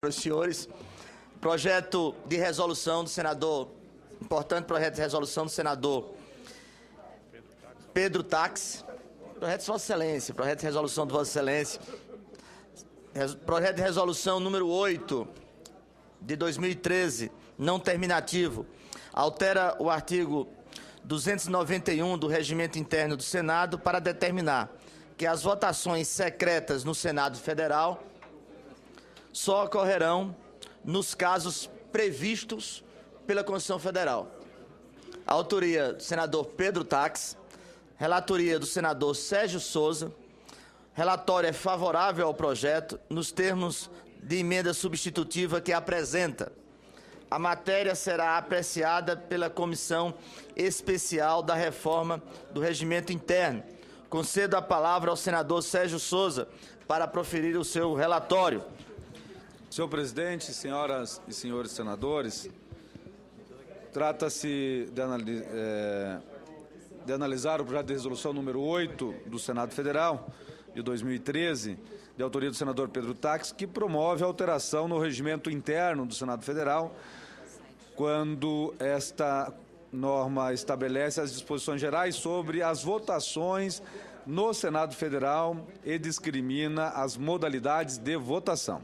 Para os senhores, projeto de resolução do senador, importante projeto de resolução do senador Pedro Taques, projeto de Vossa Excelência, projeto de resolução de Vossa Excelência, projeto de resolução número 8 de 2013, não terminativo, altera o artigo 291 do Regimento Interno do Senado para determinar que as votações secretas no Senado Federal só ocorrerão nos casos previstos pela Constituição Federal. A autoria do senador Pedro Taques, relatoria do senador Sérgio Souza, relatório é favorável ao projeto nos termos de emenda substitutiva que apresenta. A matéria será apreciada pela Comissão Especial da Reforma do Regimento Interno. Concedo a palavra ao senador Sérgio Souza para proferir o seu relatório. Senhor presidente, senhoras e senhores senadores, trata-se de analisar o projeto de resolução número 8 do Senado Federal, de 2013, de autoria do senador Pedro Taques, que promove a alteração no regimento interno do Senado Federal, quando esta norma estabelece as disposições gerais sobre as votações no Senado Federal e discrimina as modalidades de votação.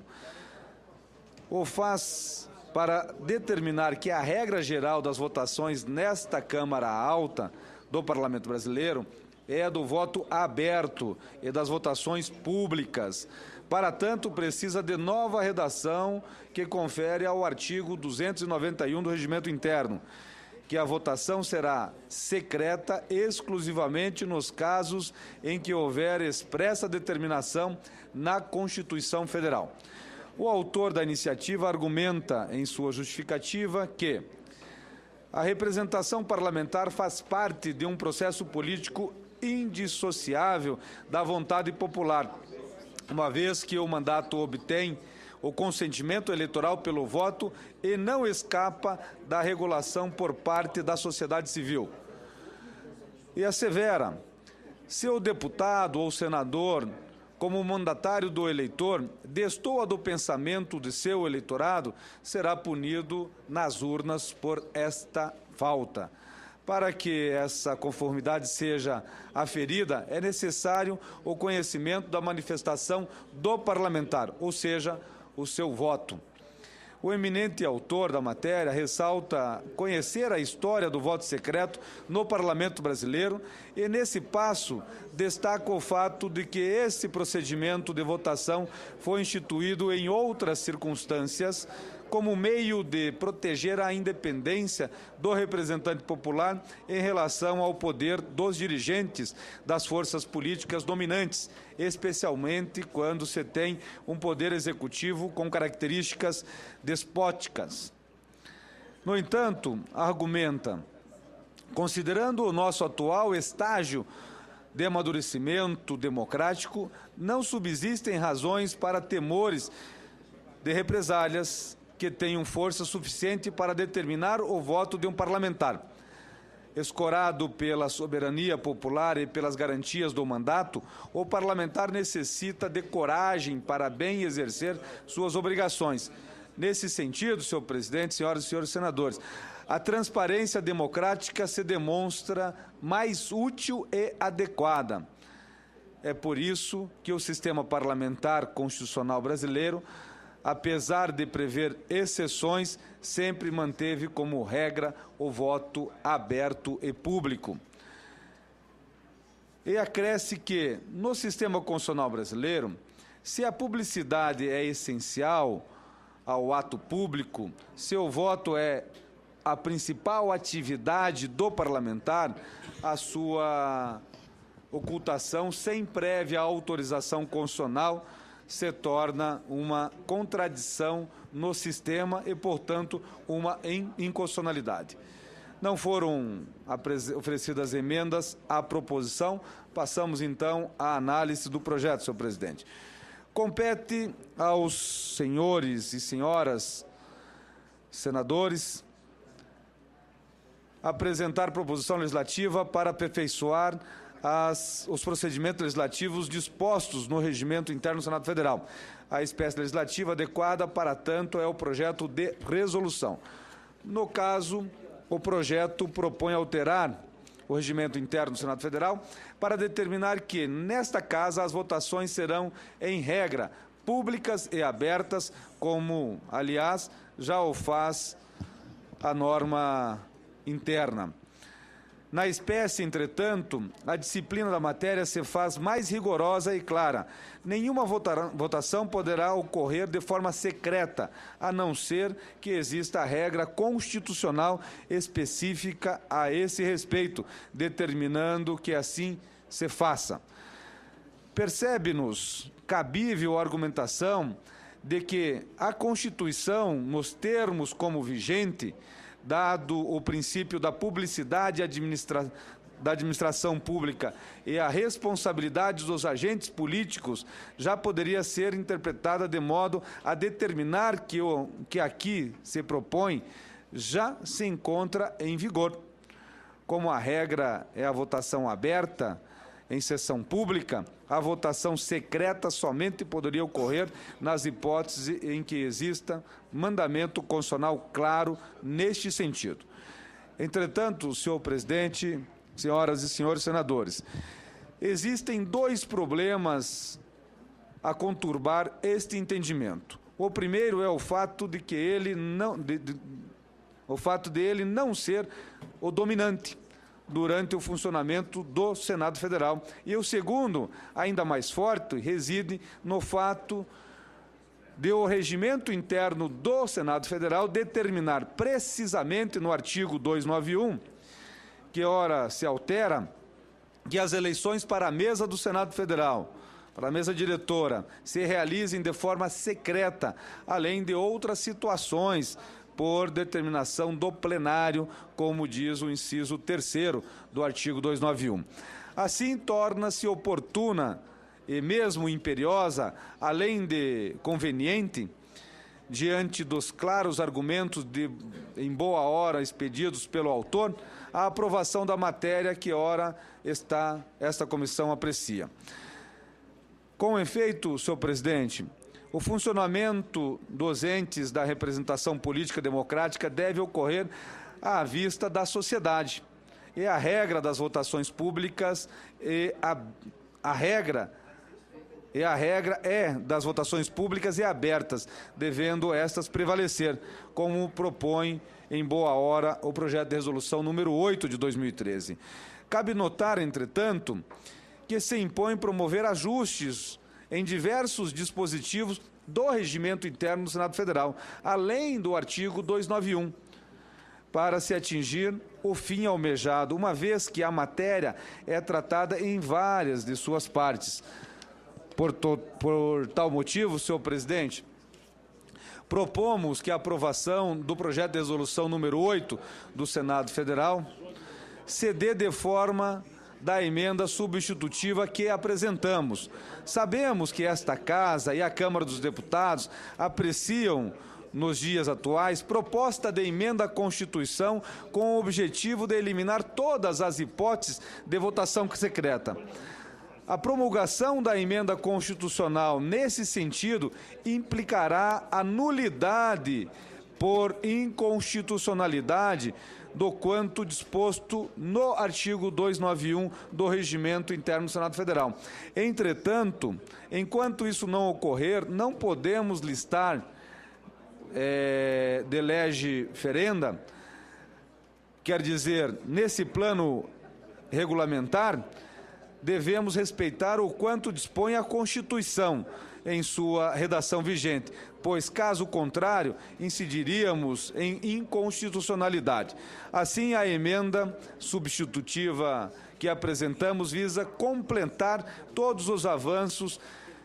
O faz para determinar que a regra geral das votações nesta Câmara Alta do Parlamento Brasileiro é a do voto aberto e das votações públicas. Para tanto, precisa de nova redação que confere ao artigo 291 do Regimento Interno, que a votação será secreta exclusivamente nos casos em que houver expressa determinação na Constituição Federal. O autor da iniciativa argumenta em sua justificativa que a representação parlamentar faz parte de um processo político indissociável da vontade popular, uma vez que o mandato obtém o consentimento eleitoral pelo voto e não escapa da regulação por parte da sociedade civil. E assevera, se o deputado ou senador, como mandatário do eleitor, destoa do pensamento de seu eleitorado, será punido nas urnas por esta falta. Para que essa conformidade seja aferida, é necessário o conhecimento da manifestação do parlamentar, ou seja, o seu voto. O eminente autor da matéria ressalta conhecer a história do voto secreto no Parlamento brasileiro e, nesse passo, destaca o fato de que esse procedimento de votação foi instituído em outras circunstâncias como meio de proteger a independência do representante popular em relação ao poder dos dirigentes das forças políticas dominantes, especialmente quando se tem um poder executivo com características despóticas. No entanto, argumenta, considerando o nosso atual estágio de amadurecimento democrático, não subsistem razões para temores de represálias que tenham força suficiente para determinar o voto de um parlamentar. Escorado pela soberania popular e pelas garantias do mandato, o parlamentar necessita de coragem para bem exercer suas obrigações. Nesse sentido, senhor presidente, senhoras e senhores senadores, a transparência democrática se demonstra mais útil e adequada. É por isso que o sistema parlamentar constitucional brasileiro, apesar de prever exceções, sempre manteve como regra o voto aberto e público. E acresce que, no sistema constitucional brasileiro, se a publicidade é essencial ao ato público, se o voto é a principal atividade do parlamentar, a sua ocultação sem prévia autorização constitucional se torna uma contradição no sistema e, portanto, uma inconstitucionalidade. Não foram oferecidas emendas à proposição. Passamos, então, à análise do projeto, senhor presidente. Compete aos senhores e senhoras senadores apresentar proposição legislativa para aperfeiçoar os procedimentos legislativos dispostos no Regimento Interno do Senado Federal. a espécie legislativa adequada para tanto é o projeto de resolução. No caso, o projeto propõe alterar o regimento interno do Senado Federal para determinar que, nesta casa, as votações serão, em regra, públicas e abertas, como, aliás, já o faz a norma interna. Na espécie, entretanto, a disciplina da matéria se faz mais rigorosa e clara. Nenhuma votação poderá ocorrer de forma secreta, a não ser que exista a regra constitucional específica a esse respeito, determinando que assim se faça. Percebe-nos cabível a argumentação de que a Constituição, nos termos como vigente, dado o princípio da publicidade da administração pública e a responsabilidade dos agentes políticos, já poderia ser interpretada de modo a determinar que o que aqui se propõe já se encontra em vigor. Como a regra é a votação aberta em sessão pública, a votação secreta somente poderia ocorrer nas hipóteses em que exista mandamento constitucional claro neste sentido. Entretanto, senhor presidente, senhoras e senhores senadores, existem dois problemas a conturbar este entendimento. O primeiro é o fato de que ele não, o fato de ele não ser o dominante durante o funcionamento do Senado Federal. E o segundo, ainda mais forte, reside no fato de o regimento interno do Senado Federal determinar precisamente no artigo 291, que ora se altera, que as eleições para a mesa do Senado Federal, para a mesa diretora, se realizem de forma secreta, além de outras situações por determinação do plenário, como diz o inciso 3º do artigo 291. Assim, torna-se oportuna e mesmo imperiosa, além de conveniente, diante dos claros argumentos em boa hora expedidos pelo autor, a aprovação da matéria que ora esta comissão aprecia. Com efeito, senhor presidente, o funcionamento dos entes da representação política democrática deve ocorrer à vista da sociedade. E a regra das votações públicas a regra é das votações públicas e abertas, devendo estas prevalecer, como propõe em boa hora o projeto de resolução número 8 de 2013. Cabe notar, entretanto, que se impõe promover ajustes em diversos dispositivos do regimento interno do Senado Federal, além do artigo 291, para se atingir o fim almejado, uma vez que a matéria é tratada em várias de suas partes. Por tal motivo, senhor presidente, propomos que a aprovação do projeto de resolução número 8 do Senado Federal se dê de forma da emenda substitutiva que apresentamos. Sabemos que esta Casa e a Câmara dos Deputados apreciam, nos dias atuais, proposta de emenda à Constituição com o objetivo de eliminar todas as hipóteses de votação secreta. A promulgação da emenda constitucional, nesse sentido, implicará a nulidade por inconstitucionalidade do quanto disposto no artigo 291 do Regimento Interno do Senado Federal. Entretanto, enquanto isso não ocorrer, não podemos listar de lege ferenda, quer dizer, nesse plano regulamentar, devemos respeitar o quanto dispõe a Constituição em sua redação vigente, pois, caso contrário, incidiríamos em inconstitucionalidade. Assim, a emenda substitutiva que apresentamos visa completar todos os avanços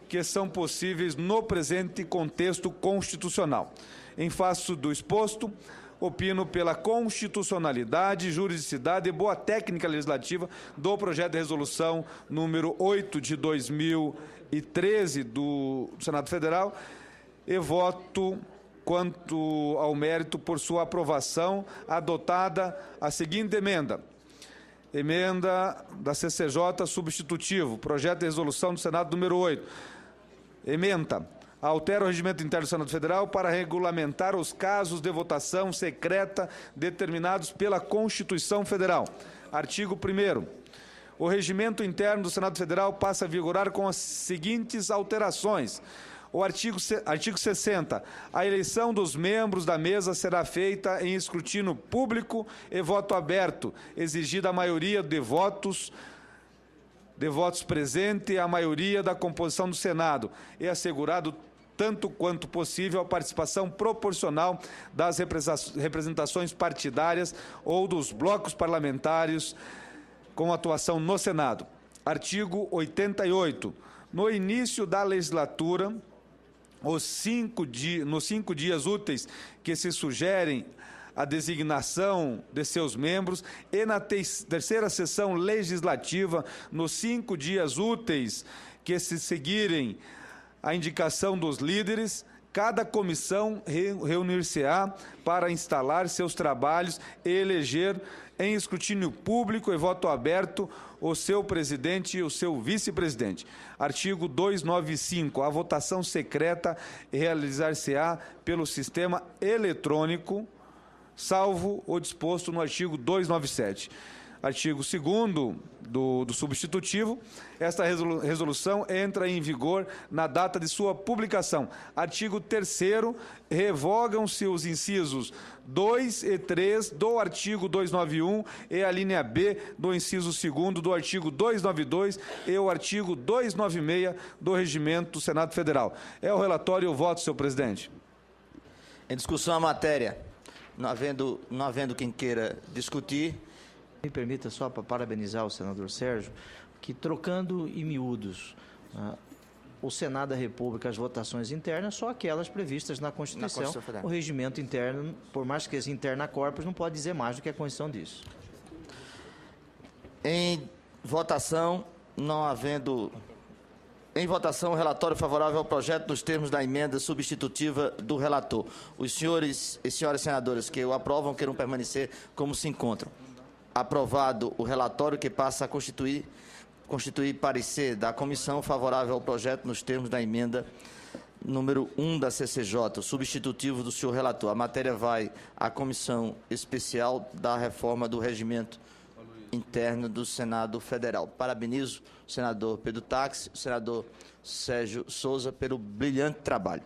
que são possíveis no presente contexto constitucional. Em face do exposto, opino pela constitucionalidade, juridicidade e boa técnica legislativa do projeto de resolução número 8 de 2013 do Senado Federal e voto quanto ao mérito por sua aprovação, adotada a seguinte emenda. Emenda da CCJ substitutivo, projeto de resolução do Senado número 8. Emenda. Altera o regimento interno do Senado Federal para regulamentar os casos de votação secreta determinados pela Constituição Federal. Artigo 1º. O regimento interno do Senado Federal passa a vigorar com as seguintes alterações. O artigo 60. A eleição dos membros da mesa será feita em escrutínio público e voto aberto, exigida a maioria de votos presente a maioria da composição do Senado e assegurado tanto quanto possível a participação proporcional das representações partidárias ou dos blocos parlamentares com atuação no Senado. Artigo 88. No início da legislatura, nos 5 dias úteis que se sugerem a designação de seus membros e na terceira sessão legislativa, nos 5 dias úteis que se seguirem a indicação dos líderes, cada comissão reunir-se-á para instalar seus trabalhos e eleger em escrutínio público e voto aberto o seu presidente e o seu vice-presidente. Artigo 295. A votação secreta realizar-se-á pelo sistema eletrônico, salvo o disposto no artigo 297. Artigo 2º do substitutivo, esta resolução entra em vigor na data de sua publicação. Artigo 3º, revogam-se os incisos 2 e 3 do artigo 291 e a linha B do inciso 2º do artigo 292 e o artigo 296 do Regimento do Senado Federal. É o relatório e o voto, senhor presidente. Em discussão a matéria, não havendo quem queira discutir. Me permita só para parabenizar o senador Sérgio, que trocando em miúdos o Senado da República, as votações internas, só aquelas previstas na Constituição. O regimento interno, por mais que seja interna corpus, não pode dizer mais do que a Constituição diz. Em votação, o relatório favorável ao projeto nos termos da emenda substitutiva do relator. Os senhores e senhoras senadoras que o aprovam queiram permanecer como se encontram. Aprovado o relatório, que passa a constituir parecer da comissão favorável ao projeto nos termos da emenda número 1 da CCJ, substitutivo do senhor relator. A matéria vai à Comissão Especial da Reforma do Regimento Interno do Senado Federal. Parabenizo o senador Pedro Táxi, o senador Sérgio Souza pelo brilhante trabalho.